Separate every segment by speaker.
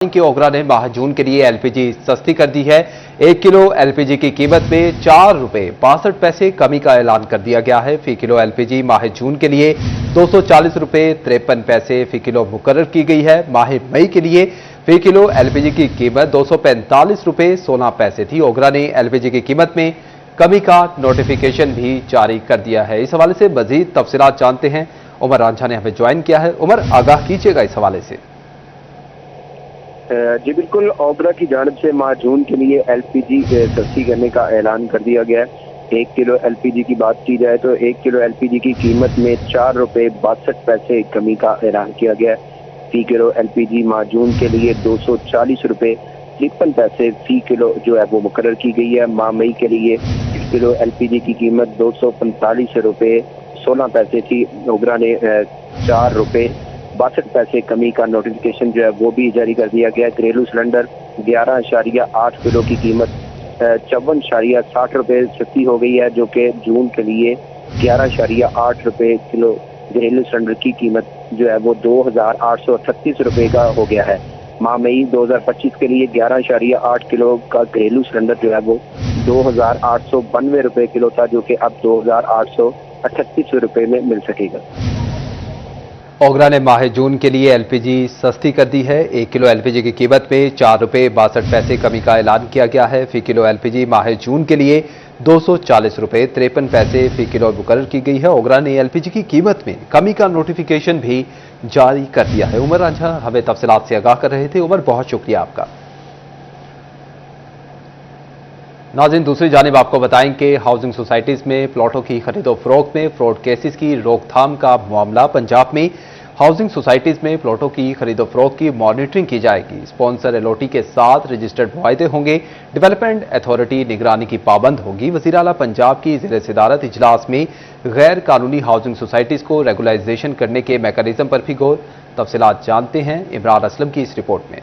Speaker 1: कि ओगरा ने माह जून के लिए एलपीजी सस्ती कर दी है। 1 किलो एलपीजी की कीमत में 4 रुपए 62 पैसे कमी का ऐलान कर दिया गया है। फी किलो एलपीजी माह जून के लिए 240 रुपए 53 पैसे फी किलो मुकर्रर की गई है। माह मई के लिए फी किलो एलपीजी की कीमत 245 रुपए 16 पैसे थी। ओगरा ने एलपीजी की कीमत में कमी का नोटिफिकेशन भी जारी कर दिया है। इस हवाले से मजीद तफसीलात जानते हैं। उमर रांझा ने हमें ज्वाइन किया है। उमर, आगाह कीजिएगा इस हवाले से।
Speaker 2: जी बिल्कुल, ओगरा की जानिब से माह जून के लिए एलपीजी सस्ती करने का ऐलान कर दिया गया है। 1 किलो एलपीजी की बात की जाए तो 1 किलो एलपीजी की कीमत में 4 रुपए 62 पैसे कमी का ऐलान किया गया है। फी किलो एलपीजी माह जून के लिए 240 रुपए 53 पैसे फी किलो जो है वो मुकर्रर की गई है। माह मई के लिए 1 किलो एलपीजी की कीमत 245 रुपए 16 पैसे थी। ओगरा ने 4 रुपए 62 पैसे कमी का नोटिफिकेशन जो है वो भी जारी कर दिया गया है। घरेलू सिलेंडर 11.8 किलो की कीमत 54.60 रुपए सस्ती हो गई है, जो कि जून के लिए 11.8 रुपए किलो घरेलू सिलेंडर की कीमत जो है वो 2,838 रुपए का हो गया है। माह मई 2025 के लिए 11.8 किलो का घरेलू सिलेंडर जो है वो 2,892 रुपए किलो था, जो कि अब 2,838 रुपए में मिल सकेगा।
Speaker 1: ओगरा ने माह जून के लिए एलपीजी सस्ती कर दी है। 1 किलो एलपीजी की कीमत में 4 रुपए 62 पैसे कमी का ऐलान किया गया है। फी किलो एलपीजी माह जून के लिए 240 रुपए 53 पैसे फी किलो मुकर्रर की गई है। ओगरा ने एलपीजी की कीमत में कमी का नोटिफिकेशन भी जारी कर दिया है। उमर रांझा हमें तफसीलात से आगाह कर रहे थे। उमर, बहुत शुक्रिया आपका। नाज़रीन, दूसरी जानिब आपको बताएं कि हाउसिंग सोसाइटीज में प्लॉटों की खरीदो फरोख्त में फ्रॉड केसेस की रोकथाम का मामला। पंजाब में हाउसिंग सोसाइटीज में प्लॉटों की खरीदो फरोख्त की मॉनिटरिंग की जाएगी। स्पॉन्सर एलओटी के साथ रजिस्टर्ड मुआहदे होंगे। डेवलपमेंट अथॉरिटी निगरानी की पाबंद होगी। वज़ीर आला पंजाब की ज़ेर सदारत इजलास में गैर कानूनी हाउसिंग सोसाइटीज को रेगुलाइजेशन करने के मैकेनिज्म पर भी गौर। तफसीलात जानते हैं इमरान असलम की इस रिपोर्ट में।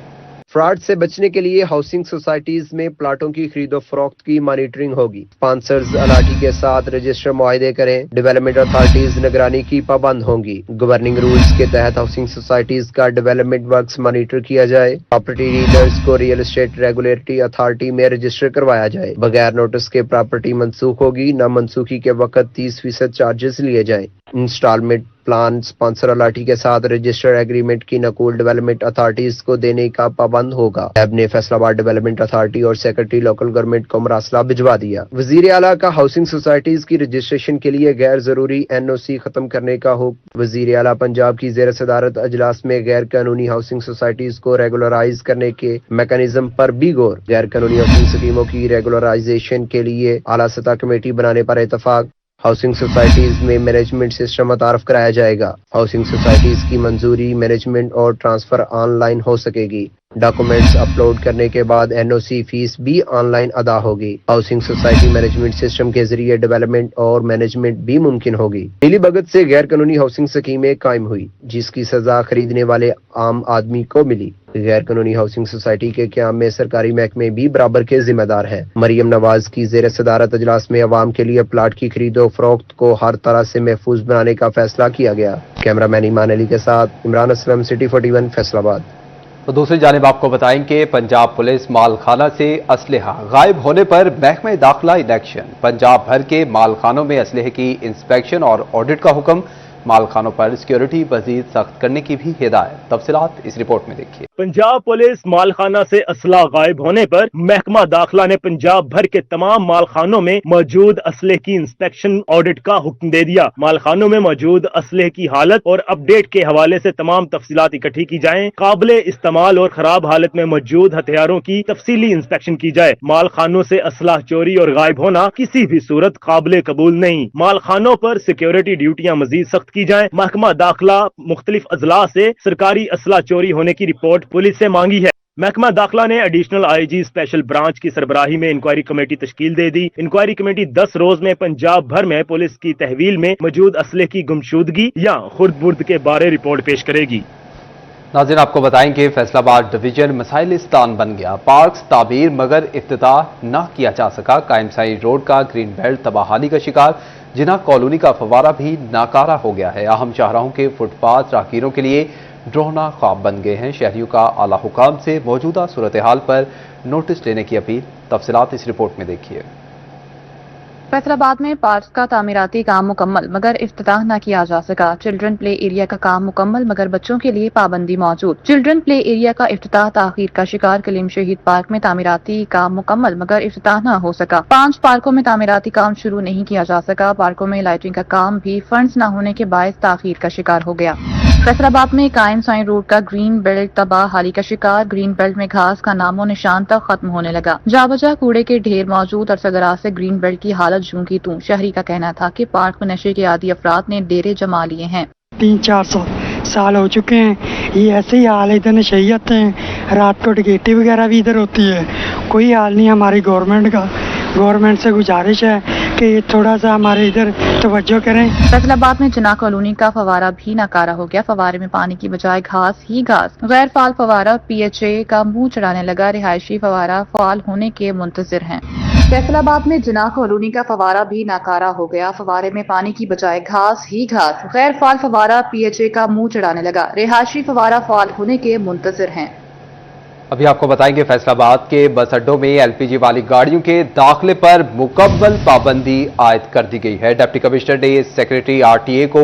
Speaker 3: फ्रॉड से बचने के लिए हाउसिंग सोसाइटीज में प्लाटों की खरीदो फरोख्त की मॉनिटरिंग होगी। स्पॉन्सर्स अलाटी के साथ रजिस्टर मुआहदे करें। डेवलपमेंट अथॉरिटीज निगरानी की पाबंद होंगी। गवर्निंग रूल्स के तहत हाउसिंग सोसाइटीज का डेवलपमेंट वर्क्स मॉनिटर किया जाए। प्रॉपर्टी डीलर्स को रियल एस्टेट रेगुलेटरी अथॉरिटी में रजिस्टर करवाया जाए। बगैर नोटिस के प्रॉपर्टी मनसूख होगी। न मनसूखी के वक्त 30% चार्जेस लिए जाए। इंस्टॉलमेंट प्लान स्पॉन्सर अलाटी के साथ रजिस्टर एग्रीमेंट की नकूल डेवलपमेंट अथॉरिटीज को देने का पाबंद होगा। लैब ने फैसलाबाद डेवलपमेंट अथॉरिटी और सेक्रेटरी लोकल गवर्नमेंट को मरासला भिजवा दिया। वजीर आला का हाउसिंग सोसाइटीज की रजिस्ट्रेशन के लिए गैर जरूरी एनओसी खत्म करने का हुक्म। वजीर आला पंजाब की ज़ेर सदारत अजलास में गैर कानूनी हाउसिंग सोसाइटीज को रेगुलराइज करने के मैकेनिज्म पर भी गौर। गैर कानूनी हाउसिंग स्कीमों की रेगुलराइजेशन के लिए आला सतह कमेटी बनाने पर इतफाक। हाउसिंग सोसाइटीज में मैनेजमेंट सिस्टम मुतारफ कराया जाएगा। हाउसिंग सोसाइटीज की मंजूरी, मैनेजमेंट और ट्रांसफर ऑनलाइन हो सकेगी। डॉक्यूमेंट्स अपलोड करने के बाद एनओसी फीस भी ऑनलाइन अदा होगी। हाउसिंग सोसाइटी मैनेजमेंट सिस्टम के जरिए डेवलपमेंट और मैनेजमेंट भी मुमकिन होगी। मिली भगत से गैर कानूनी हाउसिंग स्कीमें कायम हुई, जिसकी सजा खरीदने वाले आम आदमी को मिली। गैर कानूनी हाउसिंग सोसाइटी के क़याम में सरकारी महकमे भी बराबर के जिम्मेदार हैं। मरियम नवाज की ज़ेर सदारत अजलास में अवाम के लिए प्लाट की खरीदो फरोख्त को हर तरह से महफूज बनाने का फैसला किया गया। कैमरामैन ईमान अली के साथ इमरान असलम, सिटी 41, फैसलाबाद।
Speaker 1: तो दूसरी जानिब आपको बताएं कि पंजाब पुलिस मालखाना से असलहा गायब होने पर महकमा दाखिला इनेक्शन। पंजाब भर के मालखानों में असलहे की इंस्पेक्शन और ऑडिट का हुक्म। मालखानों पर सिक्योरिटी मजीद सख्त करने की भी हिदायत। तफसीलात इस रिपोर्ट में देखिए।
Speaker 4: पंजाब पुलिस मालखाना से असला गायब होने पर महकमा दाखिला ने पंजाब भर के तमाम मालखानों में मौजूद असलहे की इंस्पेक्शन ऑडिट का हुक्म दे दिया। मालखानों में मौजूद असलहे की हालत और अपडेट के हवाले से तमाम तफसीलात इकट्ठी की जाएं। काबिले इस्तेमाल और खराब हालत में मौजूद हथियारों की तफसीली इंस्पेक्शन की जाए। मालखानों से असलाह चोरी और गायब होना किसी भी सूरत काबिले कबूल नहीं। मालखानों पर सिक्योरिटी ड्यूटियां मजीद सख्त की जाए। महकमा दाखिला मुख्तलिफ अजला से सरकारी असला चोरी होने की रिपोर्ट पुलिस से मांगी है। महकमा दाखिला ने एडिशनल आईजी स्पेशल ब्रांच की सरबराही में इंक्वायरी कमेटी तश्कील दे दी। इंक्वायरी कमेटी 10 रोज में पंजाब भर में पुलिस की तहवील में मौजूद असले की गुमशुदगी या खुर्द-बुर्द के बारे रिपोर्ट पेश करेगी।
Speaker 1: नाज़रीन, आपको बताएं कि फैसलाबाद डिवीजन मसाइलिस्तान बन गया। पार्क्स ताबीर मगर इफ्तिताह न किया जा सका। कायम साई रोड का ग्रीन बेल्ट तबाहाली का शिकार। जिना कॉलोनी का फवारा भी नाकारा हो गया है। अहम शाहराहों के फुटपाथ राहगीरों के लिए ड्रोहना ख्वाब बन गए हैं। शहरियों का आला हुकाम से मौजूदा सूरत हाल पर नोटिस लेने की अपील। तफसीलात इस रिपोर्ट में देखिए।
Speaker 5: फैसलाबाद में पार्क का तामीराती काम मुकम्मल मगर इफ्तिताह न किया जा सका। चिल्ड्रन प्ले एरिया का काम मुकम्मल मगर बच्चों के लिए पाबंदी मौजूद। चिल्ड्रन प्ले एरिया का इफ्तिताह ताखीर का शिकार। कलीम शहीद पार्क में तामीराती काम मुकम्मल मगर इफ्तिताह न हो सका। 5 पार्कों में तामीराती काम शुरू नहीं किया जा सका। पार्कों में लाइटिंग का काम भी फंड्स न होने के बायस ताखीर का शिकार हो गया। फैसलाबाद में कायम साइन रोड का ग्रीन बेल्ट तबाह हाली का शिकार। ग्रीन बेल्ट में घास का नामो निशान तक खत्म होने लगा। जाबजा कूड़े के ढेर मौजूद और सरगरा से ग्रीन बेल्ट की हालत जूं की तूं। शहरी का कहना था कि पार्क में नशे के आदी अफराद ने डेरे जमा लिए हैं।
Speaker 6: 3-4 साल हो चुके हैं, ये ऐसे ही हाल है। इधर नशैयत है, रात को डकैती वगैरह भी इधर होती है। कोई हाल नहीं हमारी गवर्नमेंट का। गवर्नमेंट से गुजारिश है कि थोड़ा सा हमारे इधर तवज्जो करें।
Speaker 5: फैसलाबाद में जिना कॉलोनी का फवारा भी नाकारा हो गया। फवारे में पानी की बजाय घास ही घास। गैर फाल फवारा PHA का मुंह चढ़ाने लगा। रिहायशी फवारा फाल होने के मुंतजिर हैं। फैसलाबाद में जिना कॉलोनी का फवारा भी नाकारा हो गया। फवारे में पानी की बजाय घास ही घास। गैर फाल फवारा PHA का मुंह चढ़ाने लगा। रिहायशी फवारा फाल होने के मुंतजिर हैं।
Speaker 1: अभी आपको बताएंगे फैसलाबाद के बस अड्डों में LPG वाली गाड़ियों के दाखिले पर मुकम्मल पाबंदी आयद कर दी गई है। डिप्टी कमिश्नर ने सेक्रेटरी RTA को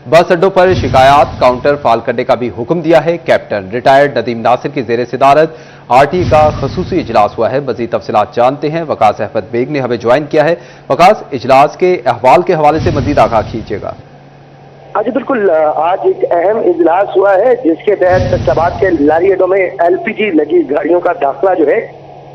Speaker 1: बस अड्डों पर शिकायत काउंटर फाल करने का भी हुक्म दिया है। कैप्टन रिटायर्ड नदीम नासिर की जेर सदारत RTA का खसूसी इजलास हुआ है। मजीद तफसीलात जानते हैं, वकास अहमद बेग ने हमें ज्वाइन किया है। वकास, इजलास के अहवाल के हवाले से मजीद आगाह कीजिएगा।
Speaker 7: हाँ जी बिल्कुल, आज एक अहम इजलास हुआ है जिसके तहत फैसलाबाद के लारी अड्डों में LPG लगी गाड़ियों का दाखिला जो है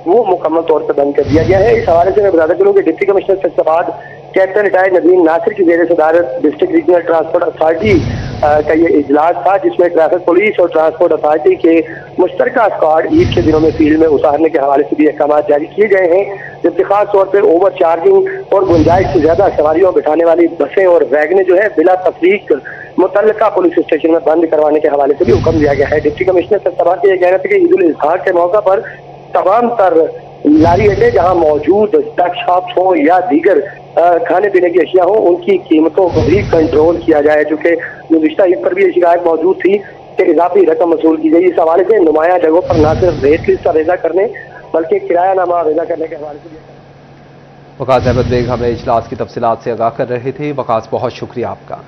Speaker 7: वो मुकम्मल तौर पर बंद कर दिया गया है। इस हवाले से मैं बताता चलूँ कि deputy commissioner Faisalabad captain retired Nadeem Nasir की जेर सदारत डिस्ट्रिक्ट रीजनल ट्रांसपोर्ट अथॉरिटी का ये इजलास था, जिसमें ट्रैफिक पुलिस और ट्रांसपोर्ट अथॉरिटी के मुश्तरका स्क्वाड ईद के दिनों में फील्ड में उतारने के हवाले से भी अहकाम जारी किए गए हैं, जबकि खास तौर पर ओवर चार्जिंग और गुंजाइश से ज्यादा सवारियों बिठाने वाली बसें और वैगनें जो है बिला तफरीक मुतल्लिका पुलिस स्टेशन में बंद करवाने के हवाले से भी हुक्म दिया गया है। डिप्टी कमिश्नर फैसलाबाद का यह कहना था कि ईद उल अजहा के मौका पर तमाम तर लारी अड्डे जहां मौजूद स्नैक शॉप्स हो या दीगर खाने पीने की अशिया हो, उनकी कीमतों को भी कंट्रोल किया जाए, चूँकि गुज़िश्ता ईद पर भी ये शिकायत मौजूद थी कि इजाफी रकम वसूल की गई। इस हवाले से नुमाया जगहों पर न सिर्फ रेट लिस्ट आवेदा करने बल्कि किरायानामा आवेदा करने के हवाले से
Speaker 1: वकास अहमद बेग हमें इजलास की तफसीलात से आगाह कर रहे थे। वकास, बहुत शुक्रिया आपका।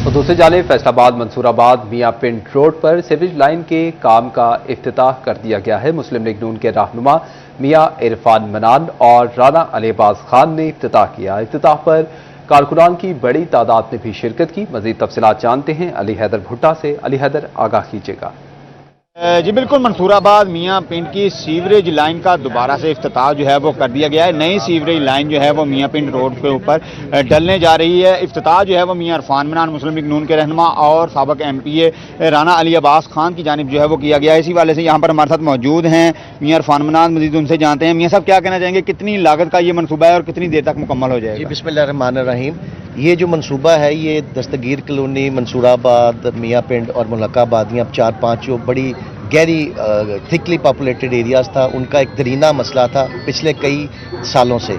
Speaker 1: तो दूसरी जानिब फैसलाबाद मंसूराबाद मियाँ पिंड रोड पर सीवरेज लाइन के काम का इफ्तिताह कर दिया गया है। मुस्लिम लीग नून के रहनुमा मियाँ इरफान मनान और राना अली अब्बास खान ने इफ्तिताह किया। इफ्तिताह पर कारकुनान की बड़ी तादाद ने भी शिरकत की। मजीद तफसीलात जानते हैं अली हैदर भुट्टा से। अली हैदर, आगाह कीजिएगा।
Speaker 8: जी बिल्कुल, मंसूराबाद मियाँ पिंड की सीवरेज लाइन का दोबारा से इफ्तिताह जो है वो कर दिया गया है। नई सीवरेज लाइन जो है वो मियाँ पिंड रोड के ऊपर डलने जा रही है। इफ्तिताह जो है वो मियाँ इरफान मनान मुस्लिम लीग नून के रहनुमा और साबिक MPA राना अली अब्बास खान की जानिब जो है वो किया गया है। इसी वाले से यहाँ पर हमारे साथ मौजूद हैं मियाँ इरफान मनान। मजीद उनसे जानते हैं। मियाँ साहब, क्या कहना चाहेंगे, कितनी लागत का ये मनसूबा है और कितनी देर तक मुकम्मल हो जाएगा?
Speaker 9: जी बिस्मिल्लाहिर्रहमानिर्रहीम। ये जो मनसूबा है ये दस्तगीर कॉलोनी, मंसूराबाद, मियाँ पिंड और मुल्काबाद, ये अब 4-5 जो बड़ी गहरी थिकली पॉपुलेटेड एरियाज़ था, उनका एक दरीना मसला था पिछले कई सालों से।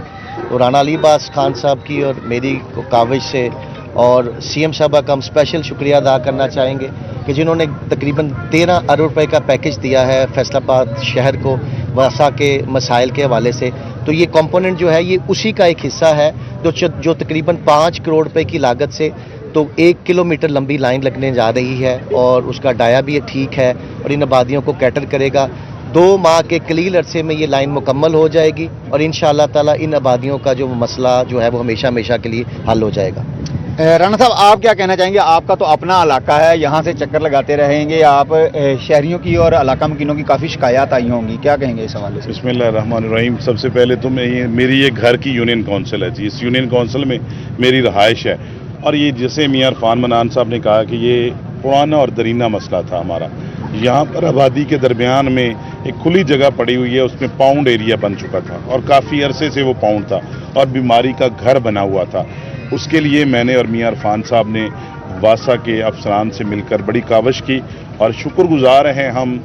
Speaker 9: तो राना अली अब्बास खान साहब की और मेरी काविश से और CM साहबा का हम स्पेशल शुक्रिया अदा करना चाहेंगे कि जिन्होंने तकरीबन 13 अरब रुपए का पैकेज दिया है फैसलाबाद शहर को वसा के मसाइल के हवाले से। तो ये कंपोनेंट जो है ये उसी का एक हिस्सा है जो तकरीबन 5 करोड़ रुपए की लागत से तो 1 किलोमीटर लंबी लाइन लगने जा रही है और उसका डाया भी ठीक है और इन आबादियों को कैटर करेगा। 2 माह के कलील अरसे में ये लाइन मुकम्मल हो जाएगी और इंशाअल्लाह ताला इन आबादियों का जो मसला जो है वो हमेशा हमेशा के लिए हल हो जाएगा।
Speaker 8: राना साहब, आप क्या कहना चाहेंगे? आपका तो अपना इलाका है, यहाँ से चक्कर लगाते रहेंगे आप। शहरियों की और इलाका मकीनों की काफ़ी शिकायत आई होंगी, क्या कहेंगे इस हवाले से?
Speaker 10: बिस्मिल्लाहिर्रहमानिर्रहीम। सबसे पहले तो मेरी ये घर की यूनियन काउंसिल है जी। इस यूनियन काउंसिल में मेरी रहाइश है और ये जैसे मियाँ इरफान मनान साहब ने कहा कि ये पुराना और दरीना मसला था हमारा। यहाँ पर आबादी के दरमियान में एक खुली जगह पड़ी हुई है, उसमें पाउंड एरिया बन चुका था और काफ़ी अरसे से वो पाउंड था और बीमारी का घर बना हुआ था। उसके लिए मैंने और मियाँ इरफान साहब ने वासा के अफसरान से मिलकर बड़ी काविश की और शुक्रगुजार हैं हम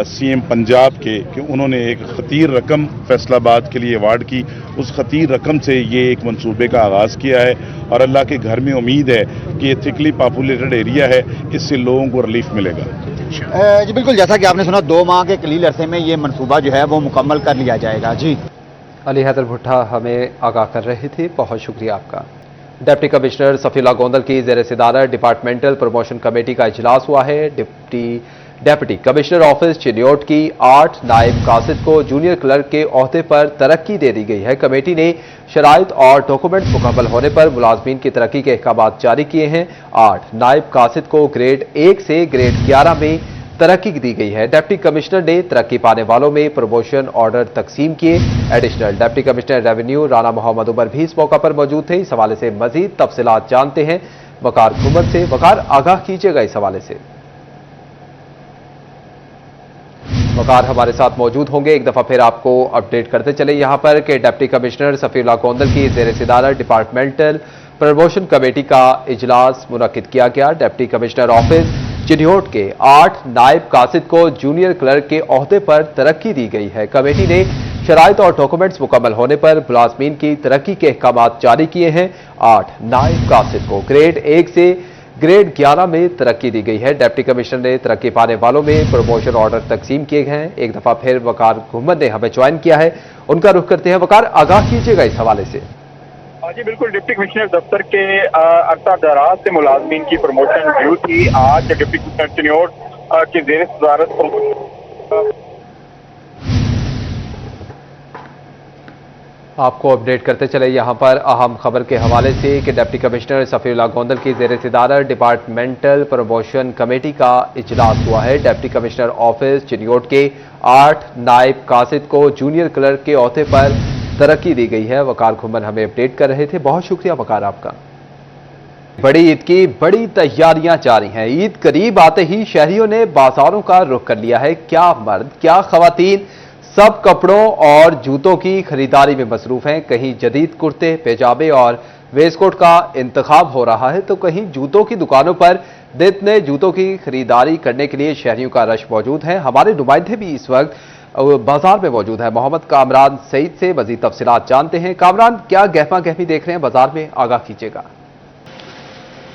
Speaker 10: सीएम पंजाब के कि उन्होंने एक खतीर रकम फैसलाबाद के लिए अवार्ड की। उस खतीर रकम से ये एक मंसूबे का आगाज़ किया है और अल्लाह के घर में उम्मीद है कि ये थिकली पॉपुलेटेड एरिया है, इससे लोगों को रिलीफ मिलेगा।
Speaker 8: जी बिल्कुल, जैसा कि आपने सुना 2 माह के कलील अरसे में ये मनसूबा जो है वो मुकम्मल कर लिया जाएगा। जी
Speaker 1: अली हैदर भुट्टा हमें आगाह कर रहे थे, बहुत शुक्रिया आपका। डिप्टी कमिश्नर सफीउल्लाह गोंदल की ज़ेर सदारत डिपार्टमेंटल प्रमोशन कमेटी का इजलास हुआ है। डिप्टी कमिश्नर ऑफिस चिन्योट की 8 नायब कासिद को जूनियर क्लर्क के ओहदे पर तरक्की दे दी गई है। कमेटी ने शराइत और डॉक्यूमेंट्स मुकम्मल होने पर मुलाजमीन की तरक्की के अहकाम जारी किए हैं। 8 नायब कासिद को ग्रेड 1 से ग्रेड 11 में तरक्की दी गई है। डिप्टी कमिश्नर ने तरक्की पाने वालों में प्रमोशन ऑर्डर तकसीम किए। Additional deputy commissioner revenue Rana Mohammad Umar भी इस मौका पर मौजूद थे। इस हवाले से मजीद तफसीलात जानते हैं वकार घुमत से। वकार, आगाह कीजिएगा इस हवाले से। वकार हमारे साथ मौजूद होंगे। एक दफा फिर आपको अपडेट करते चले यहां पर कि डिप्टी कमिश्नर सफीउल्लाह गोंदल की ज़ेर सदारत डिपार्टमेंटल प्रमोशन कमेटी का इजलास मुनक्किद किया गया। डिप्टी कमिश्नर ऑफिस चिन्योट के 8 नायब कासिद को जूनियर क्लर्क के ओहदे पर तरक्की दी गई है। कमेटी ने शराइत और डॉक्यूमेंट्स मुकम्मल होने पर मुलाजमीन की तरक्की के अहकाम जारी किए हैं। 8 नायब कासिद को ग्रेड 1 से ग्रेड 11 में तरक्की दी गई है। डिप्टी कमिश्नर ने तरक्की पाने वालों में प्रमोशन ऑर्डर तकसीम किए गए हैं। एक दफा फिर वकार घुमत ने हमें ज्वाइन किया है, उनका रुख करते हैं। वकार, आगाह कीजिएगा इस हवाले से।
Speaker 11: जी बिल्कुल, डिप्टी कमिश्नर दफ्तर के अरसा दराज से मुलाजमीन की प्रमोशन ड्यू थी। आज डिप्टी कमिश्नर चिन्योट की ज़ेर सदारत
Speaker 1: आपको अपडेट करते चले यहां पर अहम खबर के हवाले से कि डिप्टी कमिश्नर सफीउल्लाह गोंदल की ज़ेर सदारत डिपार्टमेंटल प्रमोशन कमेटी का इजलास हुआ है। डिप्टी कमिश्नर ऑफिस चिन्योट के 8 नायब कासिद को जूनियर क्लर्क के ओहदे पर तरक्की दी गई है। वकार घुमन हमें अपडेट कर रहे थे, बहुत शुक्रिया वकार आपका। बड़ी ईद की बड़ी तैयारियां जारी हैं। ईद करीब आते ही शहरियों ने बाजारों का रुख कर लिया है। क्या मर्द क्या खवातीन सब कपड़ों और जूतों की खरीदारी में मसरूफ हैं। कहीं जदीद कुर्ते पैजामे और वेस्टकोट का इंतखाब हो रहा है तो कहीं जूतों की दुकानों पर नित नए जूतों की खरीदारी करने के लिए शहरियों का रश मौजूद है। हमारे नुमाइंदे भी इस वक्त बाजार में मौजूद है। मोहम्मद कामरान सईद से मजीद तफसीलात जानते हैं। कामरान, क्या गहमा गहमी देख रहे हैं बाजार में, आगाह कीजिएगा।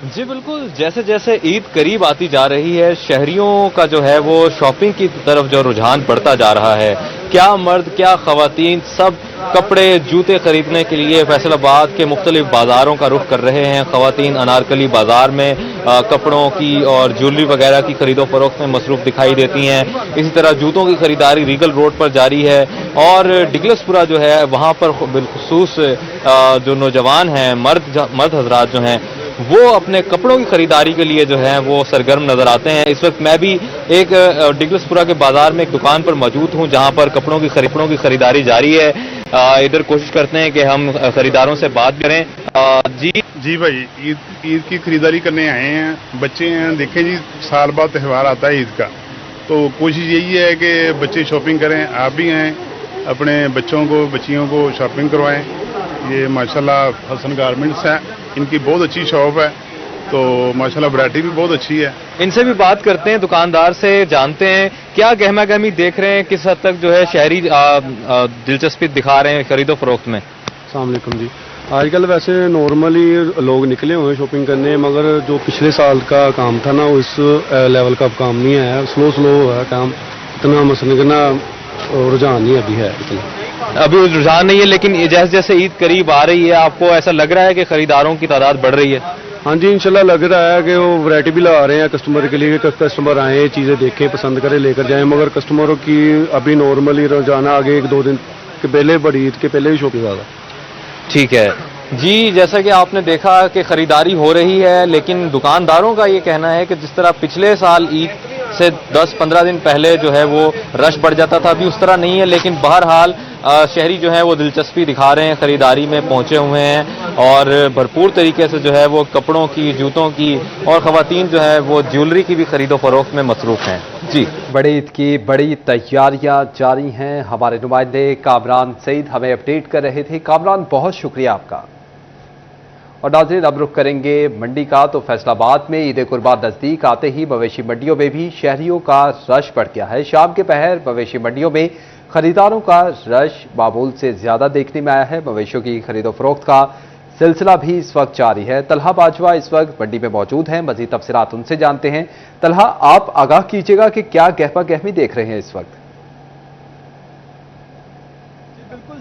Speaker 12: जी बिल्कुल, जैसे जैसे ईद करीब आती जा रही है शहरियों का जो है वो शॉपिंग की तरफ जो रुझान बढ़ता जा रहा है। क्या मर्द क्या खवातीन सब कपड़े जूते खरीदने के लिए फैसलाबाद के मुख्तलिफ बाजारों का रुख कर रहे हैं। खवातीन अनारकली बाजार में कपड़ों की और ज्वेलरी वगैरह की खरीदो फरोख्त में मसरूफ दिखाई देती हैं। इसी तरह जूतों की खरीदारी रीगल रोड पर जारी है और डिगलसपुरा जो है वहां पर बिलखुसूस जो नौजवान हैं मर्द हजरात जो हैं वो अपने कपड़ों की खरीदारी के लिए जो है वो सरगर्म नजर आते हैं। इस वक्त मैं भी एक डिगलसपुरा के बाजार में एक दुकान पर मौजूद हूं जहां पर कपड़ों की खरीदारी जारी है। इधर कोशिश करते हैं कि हम खरीदारों से बात करें।
Speaker 10: जी भाई, ईद की खरीदारी करने आए हैं। बच्चे हैं, देखें जी साल बाद त्यौहार आता है ईद का, तो कोशिश यही है कि बच्चे शॉपिंग करें। आप भी आएँ, अपने बच्चों को बच्चियों को शॉपिंग करवाएं। ये माशाल्लाह हसन गारमेंट्स है, इनकी बहुत अच्छी शॉप है, तो माशाल्लाह वैरायटी भी बहुत अच्छी है।
Speaker 12: इनसे भी बात करते हैं, दुकानदार से जानते हैं क्या गहमा गहमी देख रहे हैं, किस हद तक जो है शहरी दिलचस्पी दिखा रहे हैं खरीदो फरोख्त में।
Speaker 13: अस्सलाम वालेकुम जी। आजकल वैसे नॉर्मली लोग निकले हुए हैं शॉपिंग करने, मगर जो पिछले साल का काम था ना उस लेवल का काम नहीं है। स्लो है काम, इतना मसलन रुझान नहीं अभी है इतना।
Speaker 12: अभी रुझान नहीं है, लेकिन जैसे जैसे ईद करीब आ रही है आपको ऐसा लग रहा है कि खरीदारों की तादाद बढ़ रही है?
Speaker 13: हाँ जी, इंशाल्लाह लग रहा है कि वो वैरायटी भी ला रहे हैं कस्टमर के लिए कि कस्टमर आए चीज़ें देखें पसंद करें लेकर जाएं। मगर कस्टमरों की अभी नॉर्मली रोजाना आगे 1-2 दिन के पहले बड़ी ईद के पहले ही शॉपिंग ज़्यादा।
Speaker 12: ठीक है जी, जैसा कि आपने देखा कि खरीदारी हो रही है, लेकिन दुकानदारों का ये कहना है कि जिस तरह पिछले साल ईद से 10-15 दिन पहले जो है वो रश बढ़ जाता था, अभी उस तरह नहीं है। लेकिन बहरहाल शहरी जो है वो दिलचस्पी दिखा रहे हैं, खरीदारी में पहुंचे हुए हैं और भरपूर तरीके से जो है वो कपड़ों की, जूतों की और खवातीन जो है वो ज्वेलरी की भी खरीदो फरोख्त में मसरूफ हैं। जी,
Speaker 1: बड़ी ईद की बड़ी तैयारियां जारी हैं। हमारे नुमाइंदे कामरान सईद हमें अपडेट कर रहे थे। कामरान, बहुत शुक्रिया आपका। और नाज़रीन अब रुख करेंगे मंडी का, तो फैसलाबाद में ईद कुर्बान नजदीक आते ही मवेशी मंडियों में भी शहरियों का रश बढ़ गया है। शाम के पहर मवेशी मंडियों में खरीदारों का रश मामूल से ज्यादा देखने में आया है। मवेशियों की खरीदो फरोख्त का सिलसिला भी इस वक्त जारी है। तलहा बाजवा इस वक्त मंडी में मौजूद हैं, मजीद तफसीलात उनसे जानते हैं। तलहा, आप आगाह कीजिएगा कि क्या गहमा गहमी देख रहे हैं इस वक्त?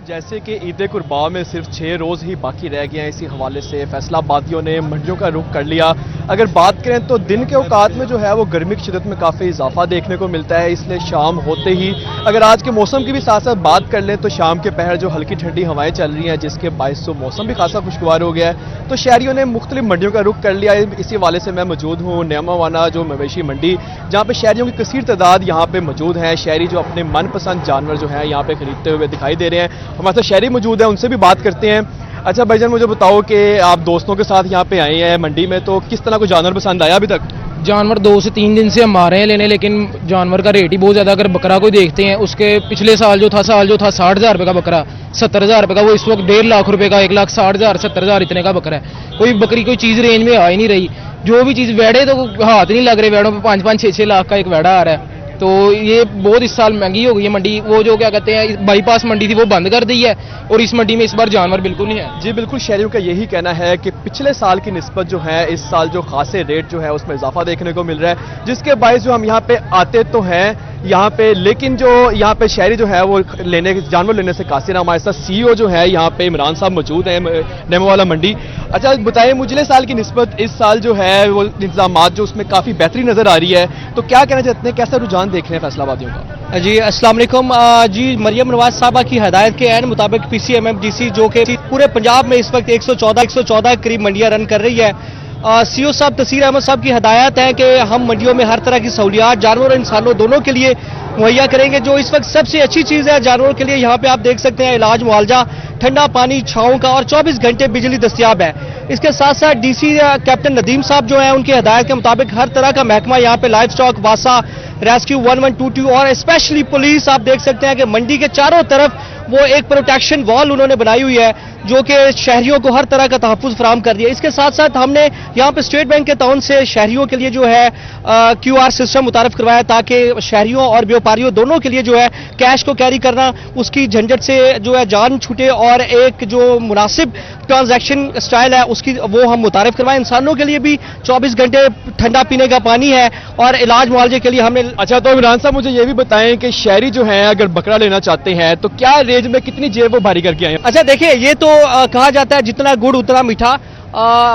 Speaker 14: जैसे कि ईद कुर्बान में सिर्फ 6 रोज़ ही बाकी रह गए हैं, इसी हवाले से फैसलाबादियों ने मंडियों का रुख कर लिया। अगर बात करें तो दिन के औकात में जो है वो गर्मी की शिद्दत में काफ़ी इजाफा देखने को मिलता है, इसलिए शाम होते ही अगर आज के मौसम की भी साथ साथ बात कर लें तो शाम के पहर जो हल्की ठंडी हवाएं चल रही हैं, जिसके बायस तो मौसम भी खासा खुशगवार हो गया है। तो शहरियों ने मुख्तलिफ मंडियों का रुख कर लिया है। इसी हवाले से मैं मौजूद हूँ नेमावाना जो मवेशी मंडी, जहाँ पे शहरियों की कसीर तादाद यहाँ पे मौजूद हैं। शहरी जो अपने मनपसंद जानवर जो है यहाँ पे खरीदते हुए दिखाई दे रहे हैं। हमारे साथ शहरी मौजूद है, उनसे भी बात करते हैं। अच्छा भाईजान, मुझे बताओ कि आप दोस्तों के साथ यहाँ पे आए हैं मंडी में, तो किस तरह को जानवर पसंद आया अभी तक?
Speaker 15: जानवर 2 से 3 दिन से हम आ रहे हैं लेने, लेकिन जानवर का रेट ही बहुत ज़्यादा। अगर बकरा को देखते हैं, उसके पिछले साल जो था 60,000 रुपये का बकरा, 70,000 रुपये का, वो इस वक्त 1.5 लाख रुपये का, 1,60,000 70,000 इतने का बकरा है। कोई बकरी कोई चीज़ रेंज में आ ही नहीं रही। जो भी चीज़ वेड़े तो हाथ नहीं लग रहे, वेड़ों पर 5-5, 6-6 लाख का एक वेड़ा आ रहा है। तो ये बहुत इस साल महंगी हो गई है मंडी। वो जो क्या कहते हैं बाईपास मंडी थी वो बंद कर दी है, और इस मंडी में इस बार जानवर बिल्कुल नहीं है।
Speaker 14: जी बिल्कुल, शहरियों का यही कहना है कि पिछले साल की निस्बत जो है इस साल जो खासे रेट जो है उसमें इजाफा देखने को मिल रहा है, जिसके बायस जो हम यहाँ पे आते तो हैं यहाँ पे, लेकिन जो यहाँ पे शहरी जो है वो जानवर लेने से कासिर। हमारे साथ CEO जो है यहाँ पे इमरान साहब मौजूद हैं नेमावाला मंडी। अच्छा बताएं, पिछले साल की निस्बत इस साल जो है वो इंतजामात जो उसमें काफ़ी बेहतरी नज़र आ रही है, तो क्या कहना चाहते हैं, कैसा रुझान देख रहे हैं फैसलाबादियों का?
Speaker 16: जी अस्सलाम वालेकुम। जी मरियम नवाज साहबा की हदायत के ऐन मुताबिक PCMMDC जो कि पूरे पंजाब में इस वक्त 114 करीब मंडियां रन कर रही है। CEO साहब तसीर अहमद साहब की हदायत है कि हम मंडियों में हर तरह की सहूलियात जानवरों और इंसानों दोनों के लिए मुहैया करेंगे। जो इस वक्त सबसे अच्छी चीज़ है जानवरों के लिए, यहाँ पे आप देख सकते हैं इलाज मुआवजा, ठंडा पानी, छाँव का, और 24 घंटे बिजली दस्तियाब है। इसके साथ साथ DC कैप्टन नदीम साहब जो है उनकी हदायत के मुताबिक हर तरह का महकमा यहाँ पे लाइफ स्टॉक, वासा, रेस्क्यू 1122 और स्पेशली पुलिस, आप देख सकते हैं कि मंडी के चारों तरफ वो एक प्रोटेक्शन वॉल उन्होंने बनाई हुई है जो कि शहरियों को हर तरह का तहफ़्फ़ुज़ फराहम कर दिया। इसके साथ साथ हमने यहाँ पे स्टेट बैंक के ताउन से शहरियों के लिए जो है QR सिस्टम मुतारफ़ करवाया, ताकि शहरियों और व्यापारियों दोनों के लिए जो है कैश को कैरी करना, उसकी झंझट से जो है जान छूटे, और एक जो मुनासिब ट्रांजैक्शन स्टाइल है उसकी वो हम मुतारफ़ करवाएं। इंसानों के लिए भी 24 घंटे ठंडा पीने का पानी है, और इलाज मुआवजे के लिए हमने।
Speaker 14: अच्छा तो इमरान साहब मुझे ये भी बताएं कि शहरी जो है अगर बकरा लेना चाहते हैं तो क्या रेंज में कितनी जेब वो भारी करके आए?
Speaker 16: अच्छा देखिए, ये तो कहा जाता है जितना गुड़ उतना मीठा।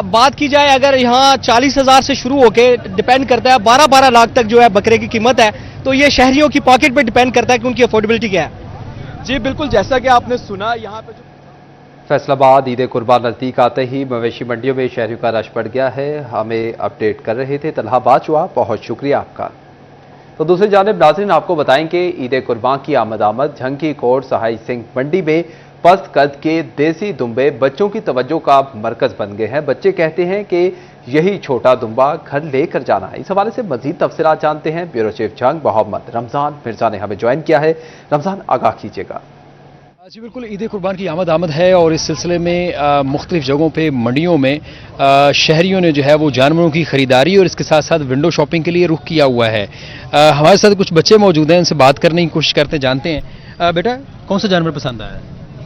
Speaker 16: बात की जाए अगर यहाँ 40,000 से शुरू होके डिपेंड करता है 12-12 लाख तक जो है बकरे की कीमत है, तो ये शहरियों की पॉकेट पे डिपेंड करता है कि उनकी अफोर्डेबिलिटी क्या है।
Speaker 14: जी बिल्कुल, जैसा कि आपने सुना यहाँ पे
Speaker 1: फैसलाबाद ईद कुर्बान नजदीक आते ही मवेशी मंडियों में शहरियों का रश बढ़ गया है। हमें अपडेट कर रहे थे तलहा बाजवा, बहुत शुक्रिया आपका। तो दूसरी जानिब नाज़रीन आपको बताएं कि ईद कुर्बान की आमद झंकी कोट सहाई सिंह मंडी में पस्त कद के देसी दुम्बे बच्चों की तवज्जो का मरकज बन गए हैं। बच्चे कहते हैं कि यही छोटा दुम्बा घर लेकर जाना है। इस हवाले से मजीद तफसीलात जानते हैं। ब्यूरो चीफ जंग मोहम्मद रमजान मिर्जा ने हमें ज्वाइन किया है। रमजान, आगाह कीजिएगा।
Speaker 17: जी बिल्कुल, ईद कुर्बान की आमद है, और इस सिलसिले में मुख्तलिफ जगहों पे मंडियों में शहरियों ने जो है वो जानवरों की खरीदारी और इसके साथ साथ विंडो शॉपिंग के लिए रुख किया हुआ है। हमारे साथ कुछ बच्चे मौजूद हैं, उनसे बात करने की कोशिश करते जानते हैं। बेटा, कौन सा जानवर पसंद आया?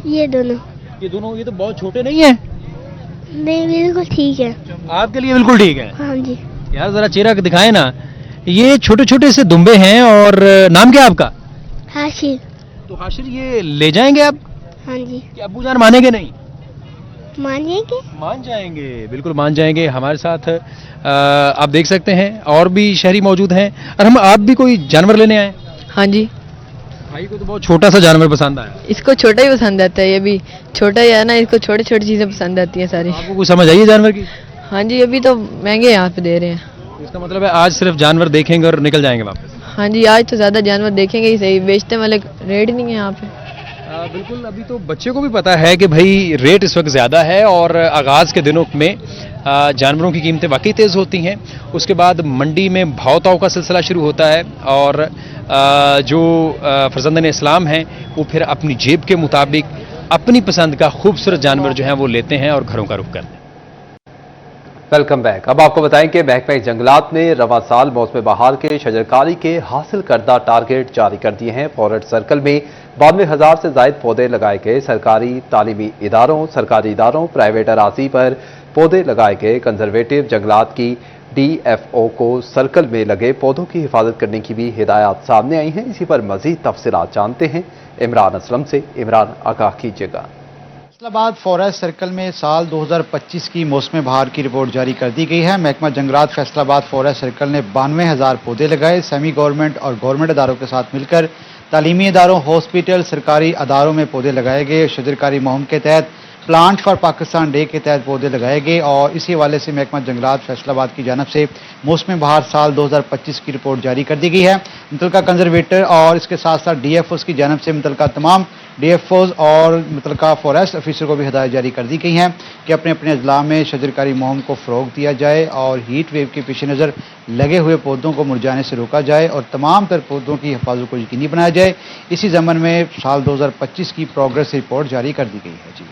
Speaker 18: ये दोनों।
Speaker 17: ये तो बहुत छोटे नहीं है?
Speaker 18: नहीं, बिल्कुल ठीक है।
Speaker 17: आपके लिए बिल्कुल ठीक है?
Speaker 18: हाँ जी।
Speaker 17: यार जरा चेहरा दिखाए ना। ये छोटे छोटे से दुम्बे हैं, और नाम क्या है आपका?
Speaker 18: हाशिर।
Speaker 17: तो हाशिर, ये ले जाएंगे आप?
Speaker 18: हाँ जी।
Speaker 17: क्या अब्बू जान मानेंगे? नहीं
Speaker 18: मान जाएंगे?
Speaker 17: मान जाएंगे, बिल्कुल मान जाएंगे। हमारे साथ आप देख सकते हैं और भी शहरी मौजूद हैं। और आप भी कोई जानवर लेने आए?
Speaker 19: हाँ जी।
Speaker 17: भाई को तो बहुत छोटा सा जानवर पसंद आया।
Speaker 19: इसको छोटा ही पसंद आता है, ये भी छोटा ही है ना, इसको छोटी छोटी चीजें पसंद आती हैं सारी।
Speaker 17: आपको कुछ समझ आई है जानवर की?
Speaker 19: हाँ जी, अभी तो महंगे यहाँ पे दे रहे हैं।
Speaker 17: इसका मतलब है आज सिर्फ जानवर देखेंगे और निकल जाएंगे वापस?
Speaker 19: हाँ जी, आज तो ज्यादा जानवर देखेंगे ही सही, बेचने वाले रेट नहीं है यहाँ पे।
Speaker 17: बिल्कुल, अभी तो बच्चे को भी पता है कि भाई रेट इस वक्त ज़्यादा है, और आगाज़ के दिनों में जानवरों की कीमतें वाकई तेज़ होती हैं। उसके बाद मंडी में भाव ताव का सिलसिला शुरू होता है, और जो फर्जंदन इस्लाम हैं वो फिर अपनी जेब के मुताबिक अपनी पसंद का खूबसूरत जानवर जो है वो लेते हैं और घरों का रुख करते हैं।
Speaker 1: Welcome back. अब आपको बताएं कि महकमा जंगलात ने रवा साल मौसम बहार के शजरकारी के हासिल करदा टारगेट जारी कर दिए हैं। फॉरेस्ट सर्कल में 92,000 से जायद पौधे लगाए गए। सरकारी तालीमी इदारों, सरकारी इदारों, प्राइवेट अराजी पर पौधे लगाए गए। कंजर्वेटिव जंगलात की DFO को सर्कल में लगे पौधों की हिफाजत करने की भी हिदायत सामने आई हैं। इसी पर मजीद तफसीलात जानते हैं इमरान असलम से। इमरान, आगाह कीजिएगा।
Speaker 8: फैसलाबाद फॉरेस्ट सर्कल में साल 2025 की मौसम बहार की रिपोर्ट जारी कर दी गई है। महकमा जंगलात फैसलाबाद फॉरेस्ट सर्कल ने 92,000 पौधे लगाए। सेमी गवर्नमेंट और गवर्नमेंट इदारों के साथ मिलकर तालीमी इदारों, हॉस्पिटल, सरकारी अदारों में पौधे लगाए गए। शजरकारी मुहिम के तहत प्लांट फॉर पाकिस्तान डे के तहत पौधे लगाए गए और इसी हवाले से महकमा जंगलात फैसलाबाद की जानब से मौसम बहार साल 2025 की रिपोर्ट जारी कर दी गई है। मुतलका कंजर्वेटर और इसके साथ साथ DFOs की जानब से मुतलका तमाम DFOs और मुतलका फॉरेस्ट ऑफिसर को भी हिदायत जारी कर दी गई हैं कि अपने अपने अजला में शजरकारी मुहिम को फ़रोग दिया जाए और हीट वेव के पेश नज़र लगे हुए पौधों को मुरझाने से रोका जाए और तमाम तर पौधों की हिफाजत को यकीनी बनाया जाए। इसी ज़मन में साल 2025 की प्रोग्रेस रिपोर्ट जारी कर दी गई है। जी।